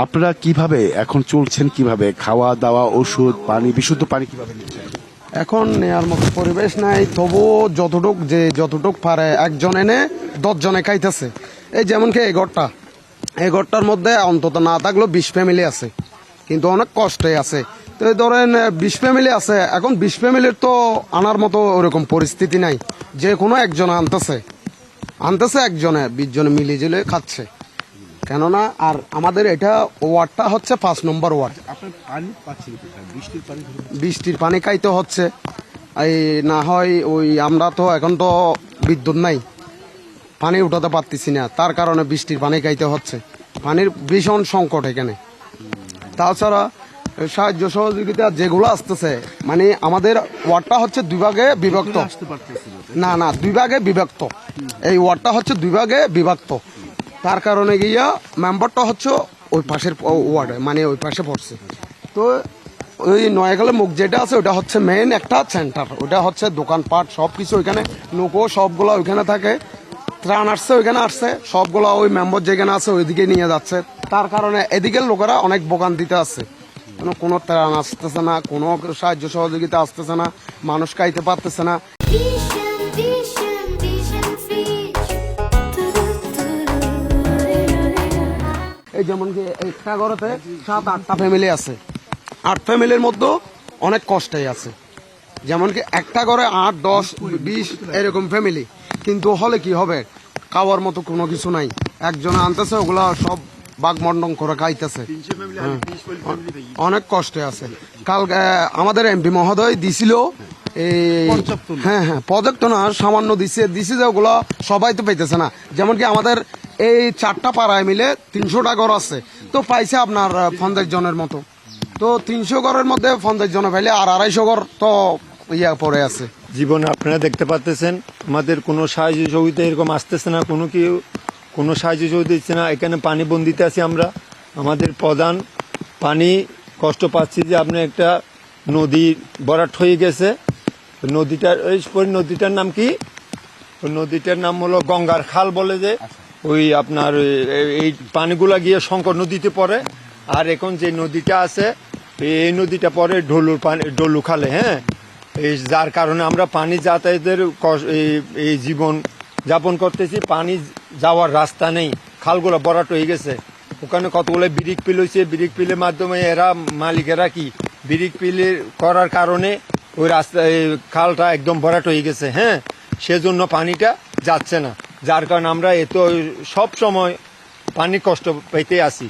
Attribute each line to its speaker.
Speaker 1: আপনারা কিভাবে এখন চলছেন, কিভাবে খাওয়া দাওয়া, ওষুধ, পানি, বিশুদ্ধ পানি কিভাবে নিচ্ছেন?
Speaker 2: এখন নেয়ার মতো পরিবেশ নাই, তবুও যতটুক পারে একজন এনে 10 জনে খাইতেছে। এই যেমন কি এই ঘরটার মধ্যে অন্তত না থাকলেও 20 ফ্যামিলি আছে, কিন্তু অনেক কষ্টে আছে। তো এই ধরেন 20 ফ্যামিলি আছে, এখন 20 ফ্যামিলির তো আনার মতো ওরকম পরিস্থিতি নাই। যে কোনো একজন আনতেছে একজনে 20 জনে মিলিয়ে ঝিলে খাচ্ছে। কেননা আর আমাদের এটা ওয়ার্ডটা হচ্ছে 5 নম্বর ওয়ার্ড।
Speaker 1: আপনার পানি পাচ্ছেন কোথায়? বৃষ্টির পানি?
Speaker 2: বৃষ্টির পানি খাইতে হচ্ছে। এই না হয় আমরা তো এখন তো বিদ্যুৎ নাই, পানি উঠাতে পারতেছি না, তার কারণে বৃষ্টির পানি খাইতে হচ্ছে। পানির ভীষণ সংকট এখানে। তাছাড়া সাহায্য সহযোগিতা যেগুলো আসতেছে, মানে আমাদের ওয়ার্ডটা হচ্ছে 2 ভাগে বিভক্ত। না 2 ভাগে বিভক্ত। এই ওয়ার্ডটা হচ্ছে 2 ভাগে বিভক্ত। তার কারণে গিয়া মেম্বারটা হচ্ছে ওই পাশের ওয়ার্ডে, মানে ওই পাশে পড়ছে। তো ওই নয়াখালী মুখ যেটা আছে ওটা হচ্ছে মেইন একটা সেন্টার, ওটা হচ্ছে দোকানপাট সব কিছু ওইখানে, নৌকো সবগুলো ওইখানে থাকে। ত্রাণ আসছে ওইখানে আসছে, সবগুলো ওই মেম্বার যেখানে আছে ওইদিকে নিয়ে যাচ্ছে। তার কারণে এদিকের লোকেরা অনেক ভোগান্তিতে আছে। কোনো ত্রাণ আসতেছে না, কোনো সাহায্য সহযোগিতা আসতেছে না, মানুষ খাইতে পারতেছে না। এই যেমন কি একটা ঘরেতে 7-8টা ফ্যামিলি আছে, 8 ফ্যামিলির মধ্যে অনেক কষ্টেই আছে। যেমন কি একটা ঘরে 8, 10, 20 এরকম ফ্যামিলি, কিন্তু হলে কি হবে, খাওয়ার মতো কোনো কিছু নাই। একজনে আনতেছে, ওগুলা সব বাগমন্ডন করে খাইতেছে। অনেক কষ্টে আছে। কাল আমাদের এমপি মহোদয় দিছিল এই, হ্যাঁ প্রজেক্ট না সামান্য দিছে যে ওগুলো সবাই তো পাইতেছে না। যেমন কি আমাদের এই 4টা পাড়ায় মিলে 300টা ঘর আছে, তো পাইছে আপনার 50 জনের মতো। তো 300 ঘরের মধ্যে 50 জন পাইলে আর 250 ঘর তো পড়ে আছে।
Speaker 3: জীবনে আপনারা দেখতে পাচ্ছেন আমাদের কোনো সাহায্য সহযোগিতা এরকম আসতেছে না, কোনো সাহায্য সহযোগিতা দিচ্ছে না। এখানে পানি বন্দিতে আছি আমরা, আমাদের প্রধান পানি কষ্ট পাচ্ছি যে আপনি একটা নদী ভরাট হয়ে গেছে। নদীটার নাম কি? ওই নদীটার নাম হলো গঙ্গার খাল বলে, যে ওই আপনার এই পানিগুলা গিয়ে শঙ্কর নদীতে পড়ে। আর এখন যে নদীটা আছে এই নদীটা পড়ে ডলু খালে। হ্যাঁ, এই যার কারণে আমরা পানি যাতায়াতের এই জীবন যাপন করতেছি। পানি যাওয়ার রাস্তা নেই, খালগুলো ভরাট হয়ে গেছে। ওখানে কতগুলো ব্রিক পিল হয়েছে, ব্রিক পিলের মাধ্যমে মালিকেরা কি ব্রিক পিল করার কারণে ওই রাস্তা খালটা একদম ভরাট হয়ে গেছে। হ্যাঁ, সেজন্য পানিটা যাচ্ছে না, যার কারণে আমরা সব সময় পানি কষ্ট পেতে আসি।